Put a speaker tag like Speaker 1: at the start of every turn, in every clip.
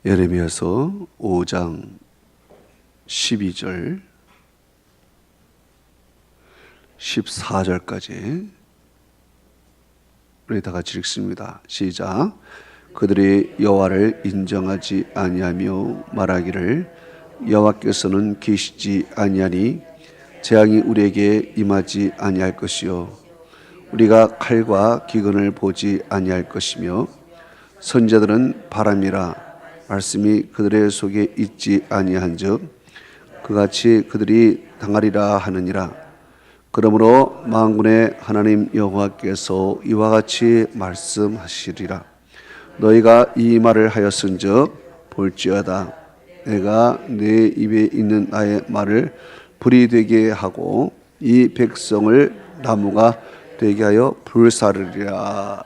Speaker 1: 예레미야서 5장 12절 14절까지 우리 다 같이 읽습니다. 시작. 그들이 여호와를 인정하지 아니하며 말하기를 여호와께서는 계시지 아니하니 재앙이 우리에게 임하지 아니할 것이요 우리가 칼과 기근을 보지 아니할 것이며 선지자들은 바람이라 말씀이 그들의 속에 있지 아니한즉 그같이 그들이 당하리라 하느니라. 그러므로 만군의 하나님 여호와께서 이와 같이 말씀하시리라. 너희가 이 말을 하였은즉 볼지어다 내가 내 입에 있는 나의 말을 불이 되게 하고 이 백성을 나무가 되게 하여 불사르리라.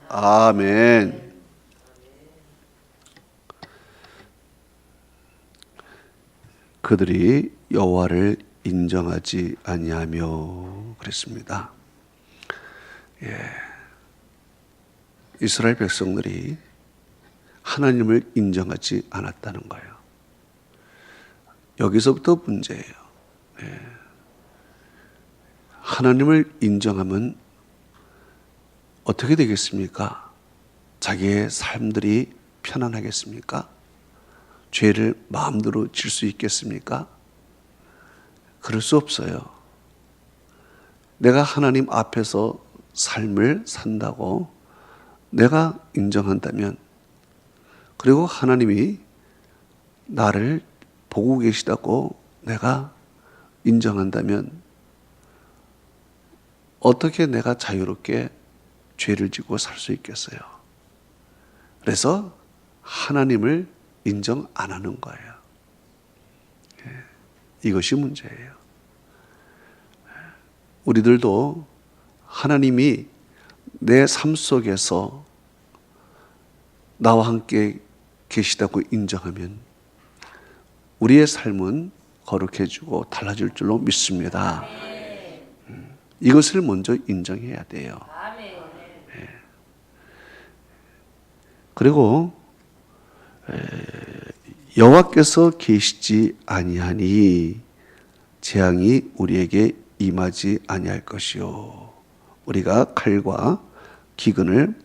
Speaker 1: 아멘. 그들이 여호와를 인정하지 아니하며 그랬습니다. 이스라엘 백성들이 하나님을 인정하지 않았다는 거예요. 여기서부터 문제예요. 하나님을 인정하면 어떻게 되겠습니까? 자기의 삶들이 편안하겠습니까? 죄를 마음대로 질 수 있겠습니까? 그럴 수 없어요. 내가 하나님 앞에서 삶을 산다고 내가 인정한다면, 그리고 하나님이 나를 보고 계시다고 내가 인정한다면 어떻게 내가 자유롭게 죄를 지고 살 수 있겠어요? 그래서 하나님을 인정 안 하는 거예요. 이것이 문제예요. 우리들도 하나님이 내 삶 속에서 나와 함께 계시다고 인정하면 우리의 삶은 거룩해지고 달라질 줄로 믿습니다. 이것을 먼저 인정해야 돼요. 그리고 여호와께서 계시지 아니하니 재앙이 우리에게 임하지 아니할 것이요 우리가 칼과 기근을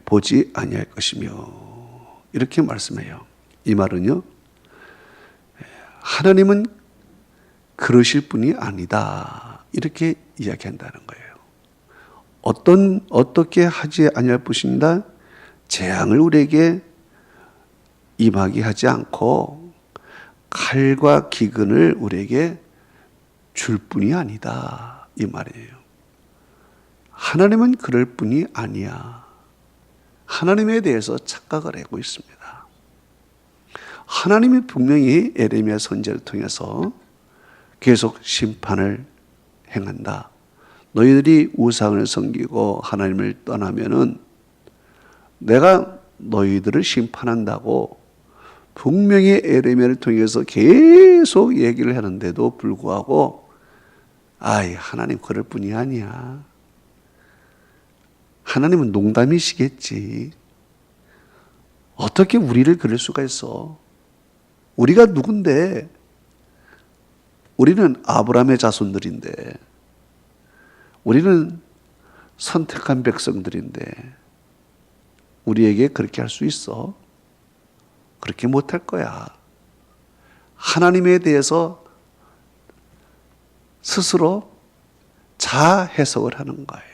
Speaker 1: 보지 아니할 것이며, 이렇게 말씀해요. 이 말은요, 하나님은 그러실 분이 아니다, 이렇게 이야기한다는 거예요. 어떻게 하지 아니할 것인가? 재앙을 우리에게 임하게 하지 않고 칼과 기근을 우리에게 줄 뿐이 아니다, 이 말이에요. 하나님은 그럴 뿐이 아니야. 하나님에 대해서 착각을 하고 있습니다. 하나님이 분명히 예레미야 선지자를 통해서 계속 심판을 행한다. 너희들이 우상을 섬기고 하나님을 떠나면은 내가 너희들을 심판한다고 분명히 예레미야를 통해서 계속 얘기를 하는데도 불구하고 하나님 그럴 뿐이 아니야. 하나님은 농담이시겠지. 어떻게 우리를 그럴 수가 있어? 우리가 누군데? 우리는 아브라함의 자손들인데, 우리는 선택한 백성들인데 우리에게 그렇게 할 수 있어? 그렇게 못할 거야. 하나님에 대해서 스스로 자아 해석을 하는 거예요.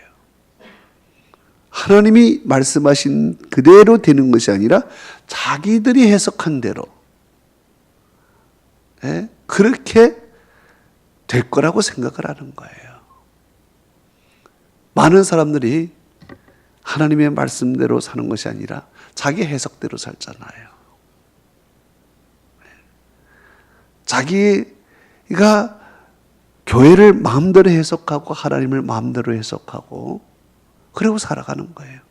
Speaker 1: 하나님이 말씀하신 그대로 되는 것이 아니라 자기들이 해석한 대로 그렇게 될 거라고 생각을 하는 거예요. 많은 사람들이 하나님의 말씀대로 사는 것이 아니라 자기 해석대로 살잖아요. 자기가 교회를 마음대로 해석하고 하나님을 마음대로 해석하고 그리고 살아가는 거예요.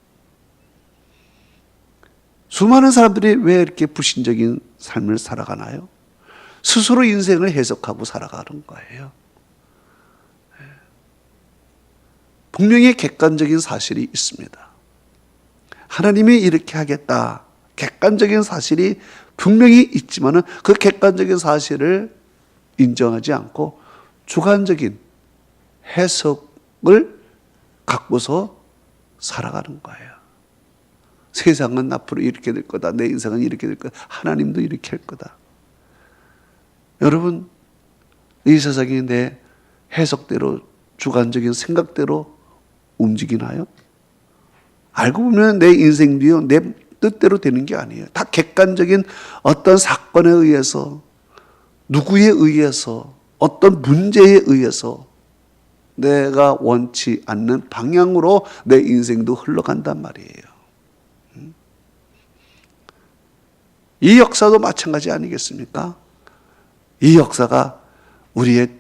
Speaker 1: 수많은 사람들이 왜 이렇게 불신적인 삶을 살아가나요? 스스로 인생을 해석하고 살아가는 거예요. 분명히 객관적인 사실이 있습니다. 하나님이 이렇게 하겠다, 객관적인 사실이 분명히 있지만은 그 객관적인 사실을 인정하지 않고 주관적인 해석을 갖고서 살아가는 거예요. 세상은 앞으로 이렇게 될 거다. 내 인생은 이렇게 될 거다. 하나님도 이렇게 할 거다. 여러분, 이 세상이 내 해석대로, 주관적인 생각대로 움직이나요? 알고 보면 내 인생도요, 내 뜻대로 되는 게 아니에요. 다 객관적인 어떤 사건에 의해서, 누구에 의해서, 어떤 문제에 의해서 내가 원치 않는 방향으로 내 인생도 흘러간단 말이에요. 이 역사도 마찬가지 아니겠습니까? 이 역사가 우리의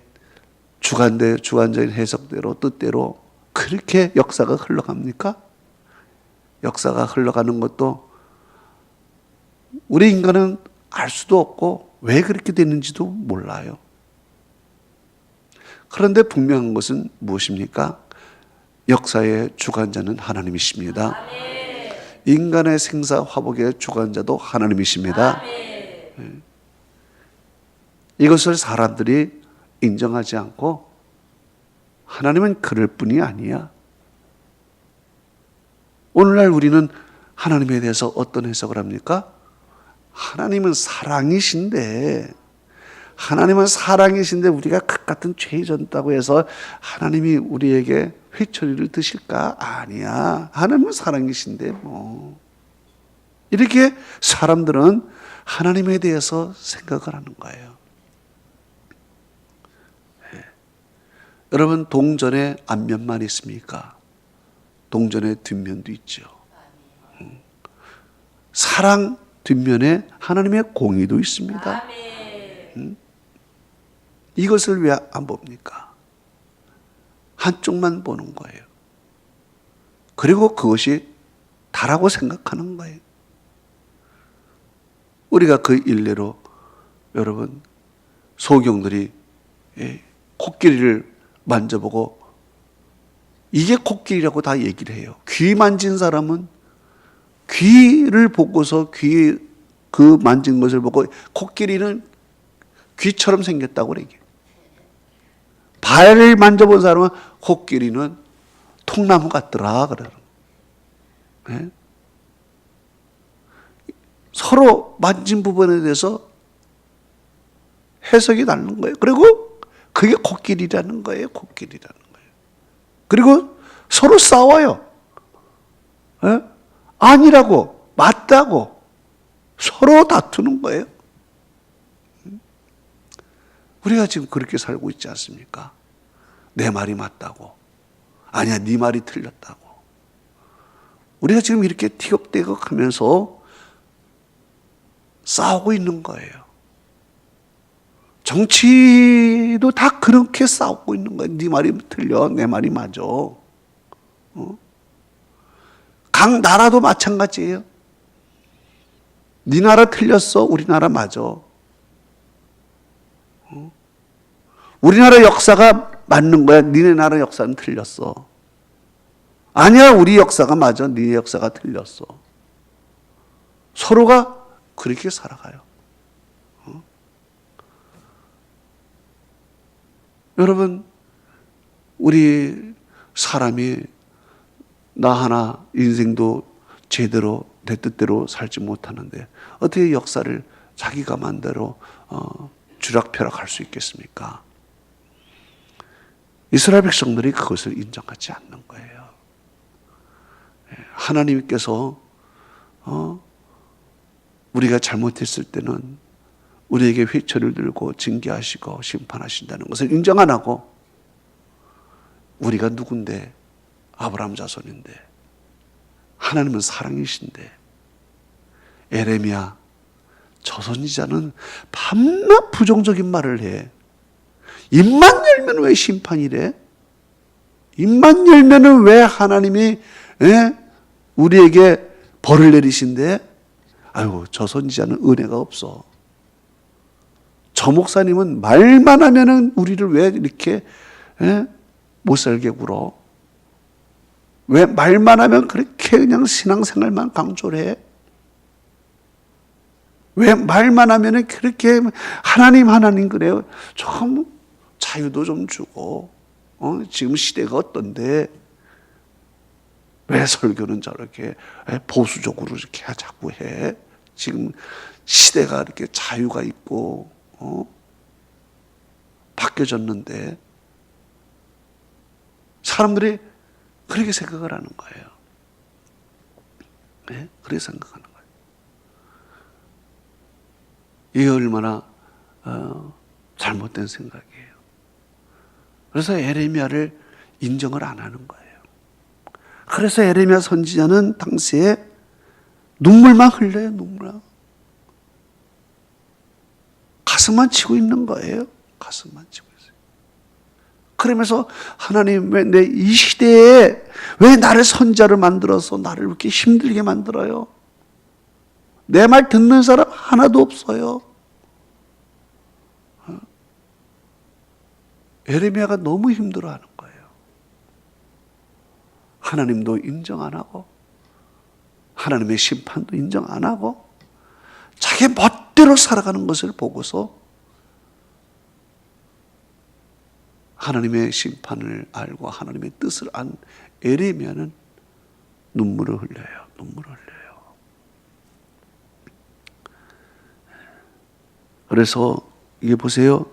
Speaker 1: 주관적인 해석대로, 뜻대로 그렇게 역사가 흘러갑니까? 역사가 흘러가는 것도 우리 인간은 알 수도 없고 왜 그렇게 되는지도 몰라요. 그런데 분명한 것은 무엇입니까? 역사의 주관자는 하나님이십니다. 인간의 생사 화복의 주관자도 하나님이십니다. 이것을 사람들이 인정하지 않고 하나님은 그럴 뿐이 아니야. 오늘날 우리는 하나님에 대해서 어떤 해석을 합니까? 하나님은 사랑이신데 우리가 그같은 죄 졌다고 해서 하나님이 우리에게 회초리를 드실까? 아니야. 하나님은 사랑이신데 뭐. 이렇게 사람들은 하나님에 대해서 생각을 하는 거예요. 네. 여러분, 동전에 앞면만 있습니까? 동전의 뒷면도 있죠. 사랑 뒷면에 하나님의 공의도 있습니다. 이것을 왜 안 봅니까? 한쪽만 보는 거예요. 그리고 그것이 다라고 생각하는 거예요. 우리가 그 일례로 여러분 소경들이 코끼리를 만져보고 이게 코끼리라고 다 얘기를 해요. 귀 만진 사람은 귀를 보고서 그 만진 것을 보고 코끼리는 귀처럼 생겼다고 그래요. 발을 만져본 사람은 코끼리는 통나무 같더라 그러는. 네? 서로 만진 부분에 대해서 해석이 다른 거예요. 그리고 그게 코끼리라는 거예요. 코끼리라는 거예요. 그리고 서로 싸워요. 네? 아니라고, 맞다고 서로 다투는 거예요. 우리가 지금 그렇게 살고 있지 않습니까? 내 말이 맞다고. 아니야, 네 말이 틀렸다고. 우리가 지금 이렇게 티격태격 하면서 싸우고 있는 거예요. 정치도 다 그렇게 싸우고 있는 거예요. 네 말이 틀려, 내 말이 맞아. 각 나라도 마찬가지예요. 네 나라 틀렸어, 우리나라 맞아. 우리나라 역사가 맞는 거야. 니네 나라 역사는 틀렸어. 아니야, 우리 역사가 맞아. 니네 역사가 틀렸어. 서로가 그렇게 살아가요. 여러분, 우리 사람이 나 하나 인생도 제대로 내 뜻대로 살지 못하는데 어떻게 역사를 자기가 마음대로 주락펴락할 수 있겠습니까? 이스라엘 백성들이 그것을 인정하지 않는 거예요. 하나님께서 우리가 잘못했을 때는 우리에게 회초리를 들고 징계하시고 심판하신다는 것을 인정 안 하고 우리가 누군데 아브라함 자손인데 하나님은 사랑이신데 에레미야 저 선지자는 밤낮 부정적인 말을 해. 입만 열면 왜 심판이래? 입만 열면 왜 하나님이 우리에게 벌을 내리신대? 아이고, 저 선지자는 은혜가 없어. 저 목사님은 말만 하면은 우리를 왜 이렇게 못 살게 굴어? 왜 말만 하면 그렇게 그냥 신앙생활만 강조를 해? 왜 말만 하면은 그렇게 하나님 그래요? 좀 자유도 좀 주고, 지금 시대가 어떤데 왜 설교는 저렇게 보수적으로 이렇게 자꾸 해? 지금 시대가 이렇게 자유가 있고 바뀌어졌는데 사람들이 그렇게 생각을 하는 거예요. 네? 그렇게 생각하는 거예요. 이게 얼마나 잘못된 생각이에요. 그래서 에레미야를 인정을 안 하는 거예요. 그래서 에레미야 선지자는 당시에 눈물만 흘려요. 눈물만. 가슴만 치고 있는 거예요. 가슴만 치고 있어요. 그러면서 하나님 왜 내 이 시대에 왜 나를 선지자를 만들어서 나를 이렇게 힘들게 만들어요? 내 말 듣는 사람 하나도 없어요. 에레미야가 너무 힘들어하는 거예요. 하나님도 인정 안 하고 하나님의 심판도 인정 안 하고 자기 멋대로 살아가는 것을 보고서 하나님의 심판을 알고 하나님의 뜻을 안 에레미야는 눈물을 흘려요. 눈물을 흘려요. 그래서 이게 보세요.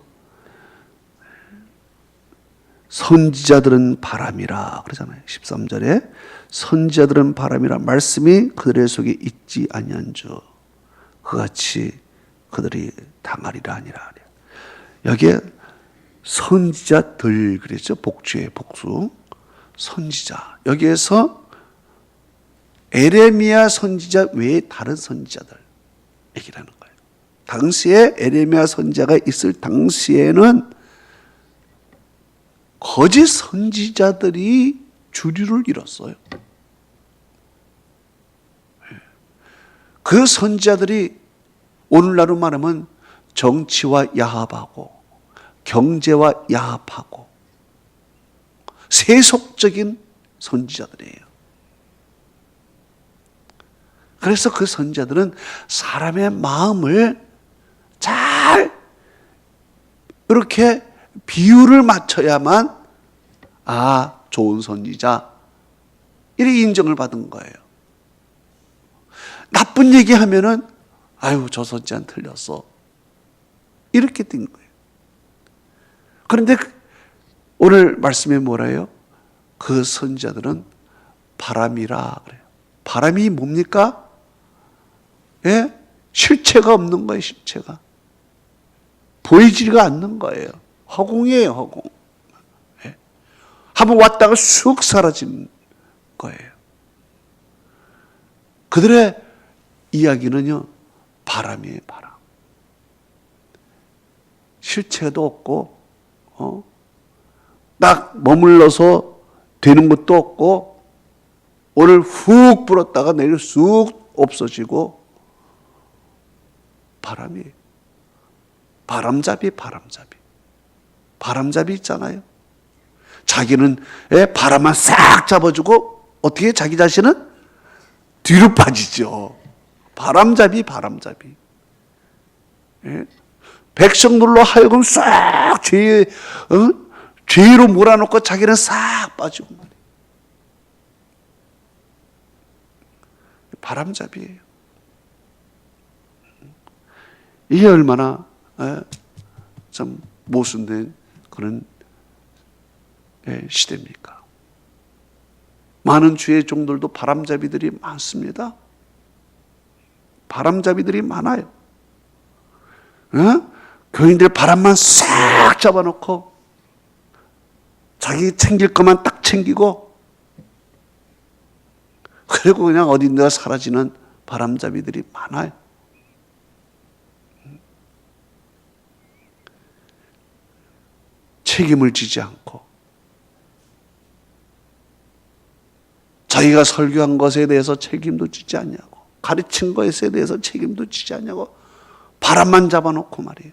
Speaker 1: 선지자들은 바람이라 그러잖아요. 13절에 선지자들은 바람이라 말씀이 그들의 속에 있지 아니한즉 그같이 그들이 당하리라 아니라. 여기에 선지자들 그랬죠. 복주의 복수. 선지자. 여기에서 에레미야 선지자 외에 다른 선지자들 얘기를 하는 거예요. 당시에 에레미야 선지자가 있을 당시에는 거짓 선지자들이 주류를 이뤘어요. 그 선지자들이 오늘날로 말하면 정치와 야합하고 경제와 야합하고 세속적인 선지자들이에요. 그래서 그 선지자들은 사람의 마음을 잘 이렇게 비율을 맞춰야만 좋은 선지자 이렇게 인정을 받은 거예요. 나쁜 얘기하면은 아유 저 선지자는 틀렸어 이렇게 된 거예요. 그런데 오늘 말씀에 뭐라 해요? 그 선지자들은 바람이라 그래요. 바람이 뭡니까? 예? 실체가 없는 거예요. 실체가 보이지가 않는 거예요. 허공이에요. 허공. 예? 한번 왔다가 쑥 사라진 거예요. 그들의 이야기는요 바람이에요. 바람. 실체도 없고 딱 머물러서 되는 것도 없고 오늘 훅 불었다가 내일 쑥 없어지고 바람이에요. 바람잡이. 바람잡이 있잖아요. 자기는 바람만 싹 잡아주고 어떻게 자기 자신은 뒤로 빠지죠. 바람잡이. 예? 백성들로 하여금 싹 죄로 몰아놓고 자기는 싹 빠지고 말이에요. 바람잡이에요. 이게 얼마나 참 모순된 그런 시대입니까? 많은 주의 종들도 바람잡이들이 많습니다. 바람잡이들이 많아요. 교인들 바람만 싹 잡아놓고 자기 챙길 것만 딱 챙기고 그리고 그냥 어딘가 사라지는 바람잡이들이 많아요. 책임을 지지 않고 자기가 설교한 것에 대해서 책임도 지지 않냐고 가르친 것에 대해서 책임도 지지 않냐고 바람만 잡아놓고 말이에요.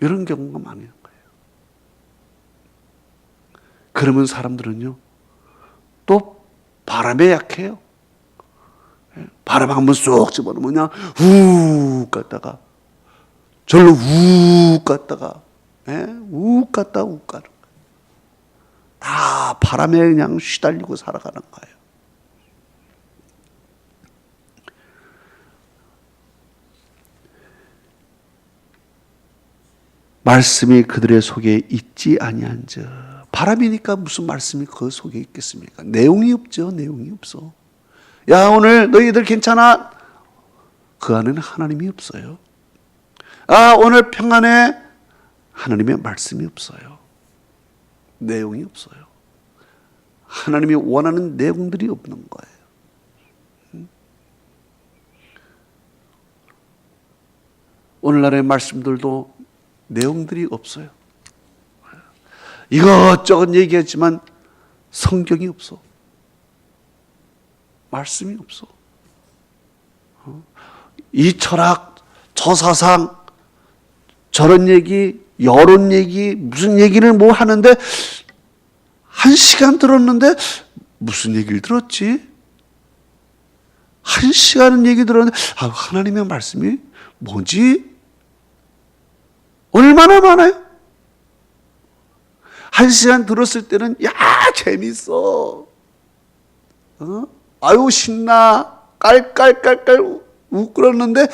Speaker 1: 이런 경우가 많은 거예요. 그러면 사람들은요 또 바람에 약해요. 바람 한번 쏙 집어넣으면 그냥 훅 갔다가 절로 훅 갔다가 훅 갔다 훅 가는 거예요. 다 바람에 그냥 휘달리고 살아가는 거예요. 말씀이 그들의 속에 있지 아니한즉. 바람이니까 무슨 말씀이 그 속에 있겠습니까? 내용이 없죠. 내용이 없어. 야, 오늘 너희들 괜찮아? 그 안에는 하나님이 없어요. 아, 오늘 평안해? 하나님의 말씀이 없어요. 내용이 없어요. 하나님이 원하는 내용들이 없는 거예요. 오늘날의 말씀들도 내용들이 없어요. 이것저것 얘기했지만 성경이 없어. 말씀이 없어. 이 철학, 저 사상, 저런 얘기, 여론 얘기, 무슨 얘기를 뭐 하는데 1시간 들었는데 무슨 얘기를 들었지? 1시간은 얘기 들었는데 하나님의 말씀이 뭐지? 얼마나 많아요? 1시간 들었을 때는 야 재밌어. 아유 신나. 깔깔깔깔 웃그렀는데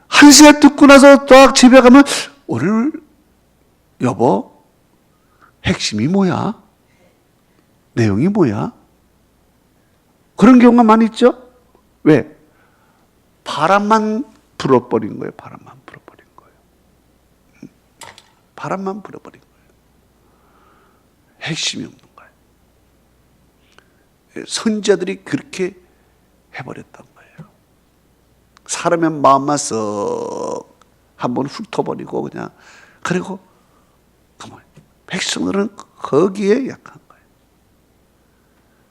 Speaker 1: 1시간 듣고 나서 딱 집에 가면 오늘 여보 핵심이 뭐야? 내용이 뭐야? 그런 경우가 많이 있죠? 왜? 바람만 불어버린 거예요. 바람만 불어버린 거예요. 바람만 불어버린 거예요. 핵심이 없는 거예요. 선지자들이 그렇게 해버렸던 거예요. 사람의 마음만 썩 한번 훑어버리고 그냥 그리고 백성들은 거기에 약한 거예요.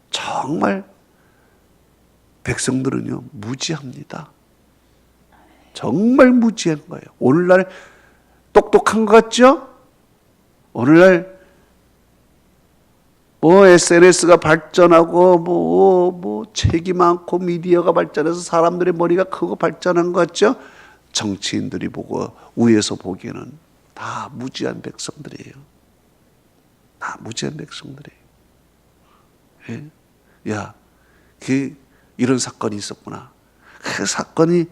Speaker 1: 정말 백성들은요 무지합니다. 정말 무지한 거예요. 오늘날 똑똑한 것 같죠? 오늘날 SNS가 발전하고 책이 많고 미디어가 발전해서 사람들의 머리가 크고 발전한 것 같죠? 정치인들이 보고 위에서 보기에는 다 무지한 백성들이에요. 다 무지한 백성들이에요. 예? 야, 이런 사건이 있었구나. 그 사건이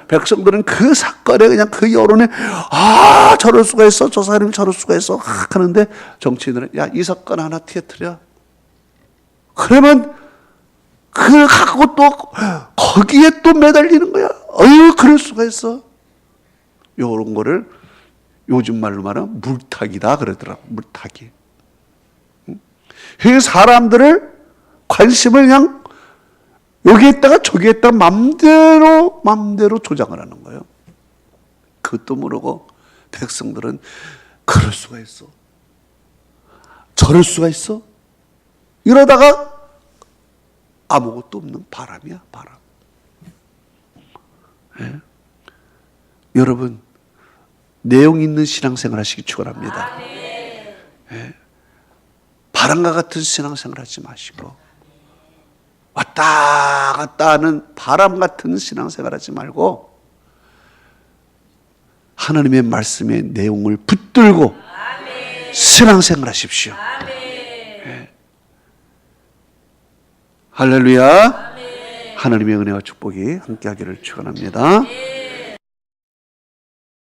Speaker 1: 백성들은 그 사건에 그냥 그 여론에 저럴 수가 있어, 저 사람이 저럴 수가 있어 하는데 정치인들은 야, 이 사건 하나 터뜨려. 그러면 그걸 갖고 또 거기에 또 매달리는 거야. 그럴 수가 있어. 요런 거를 요즘 말로 말하면 물타기다 그러더라고. 물타기. 그 사람들을 관심을 그냥 여기에다가 저기에다가 맘대로 조장을 하는 거예요. 그것도 모르고 백성들은 그럴 수가 있어. 저럴 수가 있어. 이러다가 아무것도 없는 바람이야, 바람. 예? 여러분, 내용 있는 신앙생활 하시기 축원합니다. 예? 바람과 같은 신앙생활 하지 마시고 왔다 갔다 하는 바람 같은 신앙생활 하지 말고 하나님의 말씀의 내용을 붙들고 신앙생활 하십시오. 네. 할렐루야. 하나님의 은혜와 축복이 함께하기를 축원합니다.